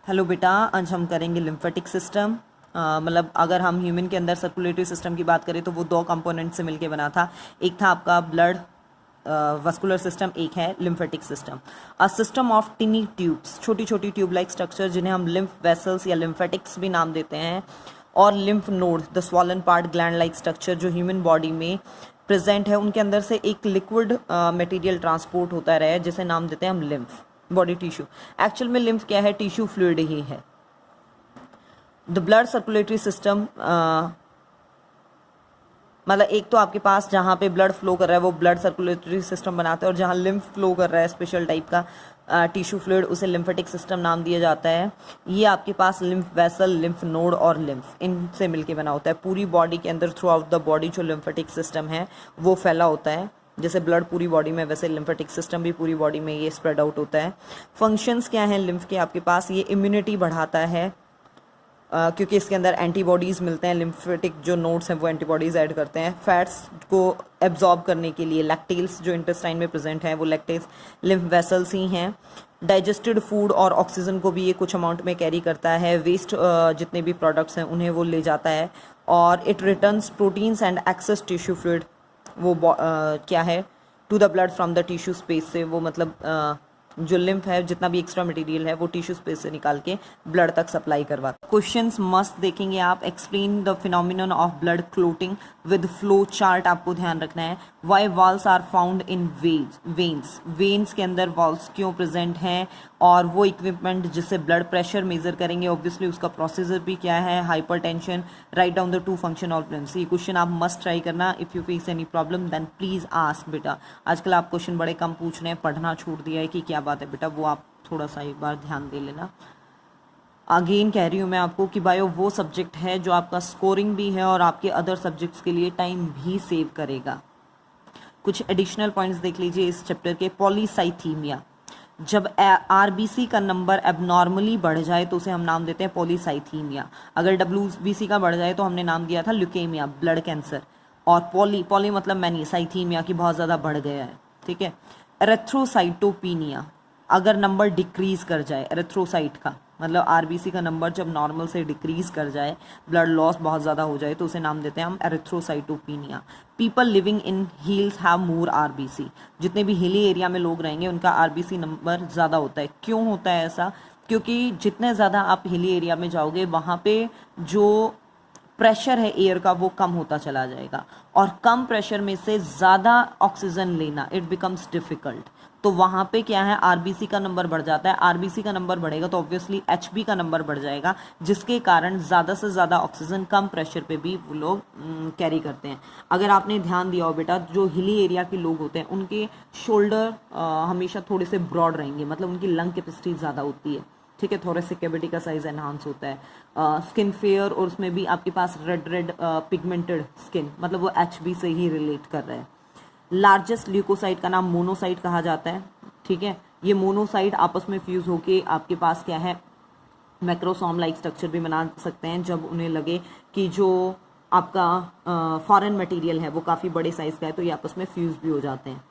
Hello बेटा, आज हम करेंगे लिम्फेटिक सिस्टम। मतलब अगर हम ह्यूमन के अंदर सर्कुलेटरी सिस्टम की बात करें तो वो दो कंपोनेंट से मिलके बना था। एक था आपका ब्लड वस्कुलर सिस्टम, एक है lymphatic system. A system of टिनी tubes, छोटी छोटी ट्यूब लाइक स्ट्रक्चर जिन्हें हम लिम्फ वेसल्स या लिम्फेटिक्स भी नाम देते हैं, और lymph node the swollen part gland like structure जो ह्यूमन बॉडी में प्रेजेंट है, उनके अंदर से एक लिक्विड मटेरियल ट्रांसपोर्ट होता रहे जिसे नाम देते हैं हम लिम्फ बॉडी टिश्यू। एक्चुअल में लिम्फ क्या है? टिश्यू फ्लूइड ही है। द ब्लड सर्कुलेटरी सिस्टम, मतलब एक तो आपके पास जहाँ पे ब्लड फ्लो कर रहा है वो ब्लड सर्कुलेटरी सिस्टम बनाता है, और जहाँ लिम्फ फ्लो कर रहा है स्पेशल टाइप का टिश्यू फ्लूइड, उसे लिम्फेटिक सिस्टम नाम दिया जाता है। ये आपके पास लिम्फ वेसल, लिम्फ नोड और लिम्फ इनसे मिलके बना होता है। पूरी बॉडी के अंदर थ्रू आउट द बॉडी जो लिम्फेटिक सिस्टम है वो फैला होता है। जैसे ब्लड पूरी बॉडी में, वैसे लिम्फेटिक सिस्टम भी पूरी बॉडी में ये स्प्रेड आउट होता है। फंक्शंस क्या हैं लिम्फ के? आपके पास ये इम्यूनिटी बढ़ाता है, क्योंकि इसके अंदर एंटीबॉडीज़ मिलते हैं। लिम्फेटिक जो नोड्स हैं वो एंटीबॉडीज़ ऐड करते हैं। फैट्स को एब्जॉर्ब करने के लिए लैक्टेल्स जो इंटेस्टाइन में प्रेजेंट हैं वो लैक्टेल्स लिम्फ वेसल्स ही हैं। डाइजेस्टेड फूड और ऑक्सीजन को भी ये कुछ अमाउंट में कैरी करता है। वेस्ट जितने भी प्रोडक्ट्स हैं उन्हें वो ले जाता है। और it returns proteins and excess tissue fluid, वो क्या है, to the blood from the tissue space से, वो मतलब जो लिम्फ है जितना भी एक्स्ट्रा मटेरियल है वो टिश्यू स्पेस से निकाल के ब्लड तक सप्लाई करवाता है। क्वेश्चंस मस्त देखेंगे आप। Explain the phenomenon of blood clotting with flow chart आपको ध्यान रखना है। Why walls are found in veins, veins के अंदर वॉल्स क्यों प्रेजेंट हैं, और वो इक्विपमेंट जिससे ब्लड प्रेशर मेजर करेंगे ऑब्वियसली उसका प्रोसीजर भी क्या है, hypertension. Write down the two function of limbs. ये क्वेश्चन आप मस्ट ट्राई करना। If you face any problem then please ask बेटा। आजकल आप क्वेश्चन बड़े कम पूछ रहे हैं, पढ़ना छोड़ दिया है कि क्या बात है बेटा, वो आप थोड़ा सा एक बार ध्यान दे लेना। अगेन कह रही हूँ मैं आपको कि बायो वो सब्जेक्ट है जो आपका स्कोरिंग भी है और आपके अदर सब्जेक्ट्स के लिए टाइम भी सेव करेगा। कुछ एडिशनल पॉइंट्स देख लीजिए इस चैप्टर के। पॉलीसाइथीमिया, जब आरबीसी का नंबर एबनॉर्मली बढ़ जाए तो उसे हम नाम देते हैं पॉलीसाइथीमिया। अगर डब्ल्यूबीसी का बढ़ जाए तो हमने नाम दिया था ल्यूकेमिया, ब्लड कैंसर। और पॉली मतलब मैनी, साइथीमिया की बहुत ज़्यादा बढ़ गया है, ठीक है। एरिथ्रोसाइटोपिनिया, अगर नंबर डिक्रीज कर जाए, एरिथ्रोसाइट का मतलब आरबीसी का नंबर जब नॉर्मल से डिक्रीज कर जाए, ब्लड लॉस बहुत ज़्यादा हो जाए, तो उसे नाम देते हैं हम erythrocytopenia. People living in hills have more RBC, जितने भी हिली एरिया में लोग रहेंगे उनका आरबीसी नंबर ज़्यादा होता है। क्यों होता है ऐसा? क्योंकि जितने ज़्यादा आप हिली एरिया में जाओगे वहाँ पे जो प्रेशर है एयर का वो कम होता चला जाएगा, और कम प्रेशर में से ज़्यादा ऑक्सीजन लेना इट बिकम्स डिफ़िकल्ट। तो वहाँ पे क्या है, आरबीसी का नंबर बढ़ जाता है। आरबीसी का नंबर बढ़ेगा तो ऑब्वियसली एचबी का नंबर बढ़ जाएगा, जिसके कारण ज़्यादा से ज़्यादा ऑक्सीजन कम प्रेशर पे भी वो लोग कैरी करते हैं। अगर आपने ध्यान दिया हो बेटा, जो हिली एरिया के लोग होते हैं उनके शोल्डर हमेशा थोड़े से ब्रॉड रहेंगे, मतलब उनकी लंग कैपेसिटी ज़्यादा होती है, ठीक है। थोरेसिक कैविटी का साइज एनहांस होता है। स्किन फेयर, और उसमें भी आपके पास रेड पिगमेंटेड स्किन, मतलब वो एचबी से ही रिलेट कर रहा है। लार्जेस्ट ल्यूकोसाइट का नाम मोनोसाइट कहा जाता है, ठीक है। ये मोनोसाइट आपस में फ्यूज होके आपके पास क्या है, मैक्रोसोम लाइक स्ट्रक्चर भी बना सकते हैं जब उन्हें लगे कि जो आपका फॉरेन मटेरियल है वो काफ़ी बड़े साइज का है, तो ये आपस में फ्यूज भी हो जाते हैं।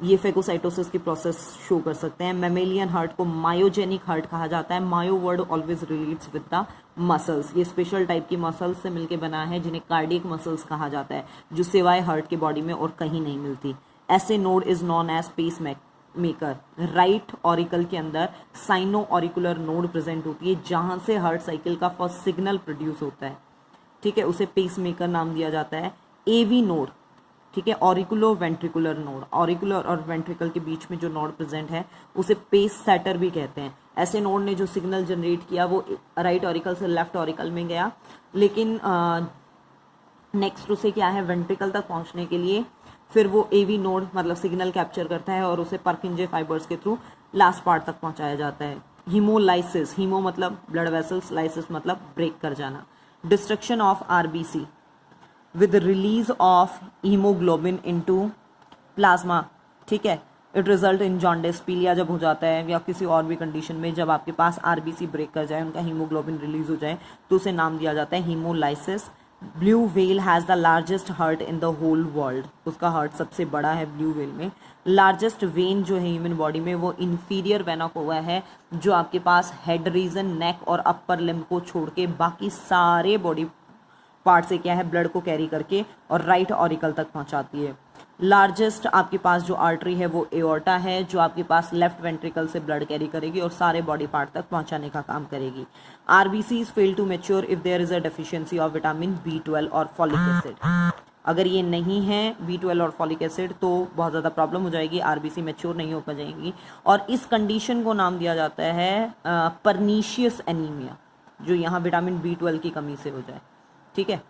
ये फेगोसाइटोसिस की प्रोसेस शो कर सकते हैं। मेमेलियन हार्ट को मायोजेनिक हार्ट कहा जाता है। Myo word always relates with the muscles. ये स्पेशल टाइप की मसल्स से मिलके बना है जिन्हें कार्डियक मसल्स कहा जाता है, जो सिवाय हार्ट के बॉडी में और कहीं नहीं मिलती। SA node is known as pacemaker. Right auricle के अंदर साइनो ऑरिकुलर नोड प्रेजेंट होती है, जहां से हार्ट साइकिल का फर्स्ट सिग्नल प्रोड्यूस होता है, ठीक है। उसे पेस मेकर नाम दिया जाता है। एवी नोड, ठीक है, ऑरिकुलो वेंट्रिकुलर नोड, ऑरिकुलर और वेंट्रिकल के बीच में जो नोड प्रेजेंट है उसे पेस सेटर भी कहते हैं। ऐसे नोड ने जो सिग्नल जनरेट किया वो राइट ऑरिकल से लेफ्ट ऑरिकल में गया, लेकिन नेक्स्ट उसे क्या है, वेंट्रिकल तक पहुंचने के लिए फिर वो एवी नोड मतलब सिग्नल कैप्चर करता है और उसे परकिंजे फाइबर्स के थ्रू लास्ट पार्ट तक पहुंचाया जाता है। हीमोलाइसिस, हीमो मतलब ब्लड वेसल्स, लाइसिस मतलब ब्रेक कर जाना। Destruction of RBC with the release of hemoglobin into plasma, ठीक है। इट रिजल्ट इन जॉन्डिस, पीलिया जब हो जाता है या किसी और भी कंडीशन में जब आपके पास आरबीसी ब्रेक कर जाए, उनका हीमोग्लोबिन रिलीज हो जाए, तो उसे नाम दिया जाता है haemolysis. Blue whale has the largest heart in the whole world, उसका हार्ट सबसे बड़ा है ब्लू व्हेल में। लार्जेस्ट वेन जो है ह्यूमन बॉडी में वो इंफीरियर वेना कोवा है, जो आपके पास हेड रीजन, नेक और अपर लिम्ब को छोड़ के बाकी सारे बॉडी पार्ट से क्या है ब्लड को कैरी करके और राइट ऑरिकल तक पहुंचाती है। लार्जेस्ट आपके पास जो आर्टरी है वो एओर्टा है, जो आपके पास लेफ्ट वेंट्रिकल से ब्लड कैरी करेगी और सारे बॉडी पार्ट तक पहुंचाने का काम करेगी। RBCs fail to mature if there is a deficiency of vitamin B12 और फॉलिक एसिड। अगर ये नहीं है B12 और फॉलिक एसिड तो बहुत ज़्यादा प्रॉब्लम हो जाएगी, आरबीसी मैच्योर नहीं हो पाएगी और इस कंडीशन को नाम दिया जाता है परनीशियस एनीमिया, जो यहाँ विटामिन B12 की कमी से हो जाए। ठीक है,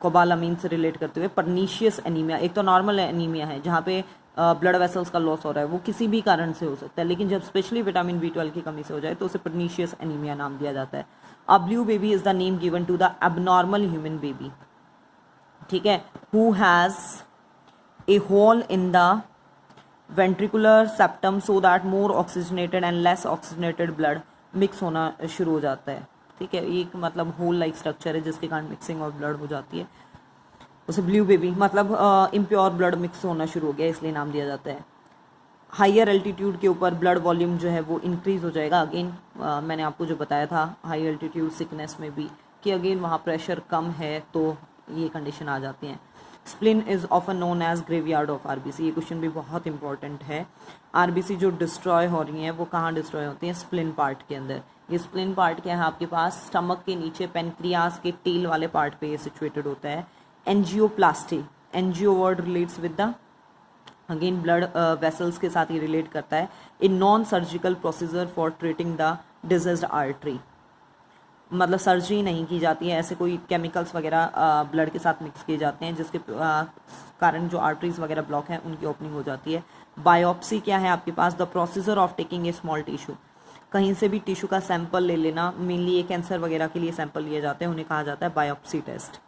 कोबालामीन से रिलेट करते हुए परनीशियस एनीमिया, एक तो नॉर्मल एनीमिया है जहाँ पे ब्लड वेसल्स का लॉस हो रहा है, वो किसी भी कारण से हो सकता है, लेकिन जब स्पेशली विटामिन B12 की कमी से हो जाए तो उसे परनीशियस एनीमिया नाम दिया जाता है। A blue baby is the name given to the abnormal human baby, ठीक है, who has a hole in the ventricular septum so that more oxygenated and less oxygenated blood mix होना शुरू हो जाता है। ठीक है, एक मतलब होल लाइक स्ट्रक्चर है जिसके कारण मिक्सिंग ऑफ ब्लड हो जाती है, उसे ब्लू बेबी मतलब इम्प्योर ब्लड मिक्स होना शुरू हो गया इसलिए नाम दिया जाता है। हाइयर एल्टीट्यूड के ऊपर ब्लड वॉल्यूम जो है वो इंक्रीज हो जाएगा। अगेन मैंने आपको जो बताया था हाई एल्टीट्यूड सिकनेस में भी कि अगेन वहाँ प्रेशर कम है तो ये कंडीशन आ जाती हैं। Spleen is often known as graveyard of RBC, ये क्वेश्चन भी बहुत इंपॉर्टेंट है। आरबीसी जो डिस्ट्रॉय हो रही हैं वो कहाँ डिस्ट्रॉय होती हैं? स्प्लिन पार्ट के अंदर। ये स्प्लिन पार्ट क्या है आपके पास? स्टमक के नीचे पेनक्रियास के टेल वाले पार्ट पे ये सिचुएटेड होता है। Angioplasty, angio word relates with the again blood vessels के साथ ही रिलेट करता है। A non surgical procedure for treating the diseased artery, मतलब सर्जरी नहीं की जाती है, ऐसे कोई केमिकल्स वगैरह ब्लड के साथ मिक्स किए जाते हैं जिसके कारण जो आर्टरीज वगैरह ब्लॉक हैं उनकी ओपनिंग हो जाती है। बायोप्सी क्या है आपके पास? The procedure of taking a small tissue, कहीं से भी टिश्यू का सैंपल ले लेना, मेनली ये कैंसर वगैरह के लिए सैंपल लिए जाते हैं, उन्हें कहा जाता है बायोप्सी टेस्ट।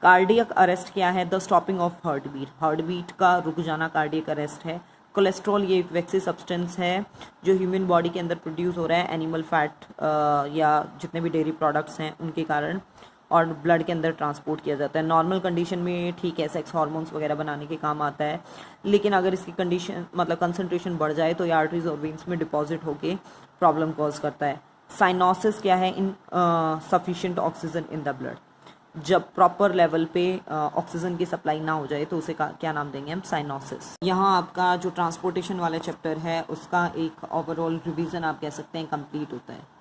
कार्डियक अरेस्ट क्या है? The stopping of heart beat, heart beat का रुक जाना कार्डियक अरेस्ट है। कोलेस्ट्रॉल ये एक वैक्सी सब्सटेंस है जो ह्यूमन बॉडी के अंदर प्रोड्यूस हो रहा है एनिमल फैट या जितने भी डेयरी प्रोडक्ट्स हैं उनके कारण, और ब्लड के अंदर ट्रांसपोर्ट किया जाता है। नॉर्मल कंडीशन में ठीक है सेक्स हार्मोन्स वगैरह बनाने के काम आता है, लेकिन अगर इसकी कंडीशन मतलब कंसंट्रेशन बढ़ जाए तो ये आर्टरीज और वेन्स में डिपॉजिट होके प्रॉब्लम कॉज करता है। साइनोसिस क्या है? Insufficient oxygen in the blood, जब प्रॉपर लेवल पे ऑक्सीजन की सप्लाई ना हो जाए तो उसे क्या नाम देंगे हम? साइनोसिस। यहाँ आपका जो ट्रांसपोर्टेशन वाला चैप्टर है उसका एक ओवरऑल रिवीजन आप कह सकते हैं कंप्लीट होता है।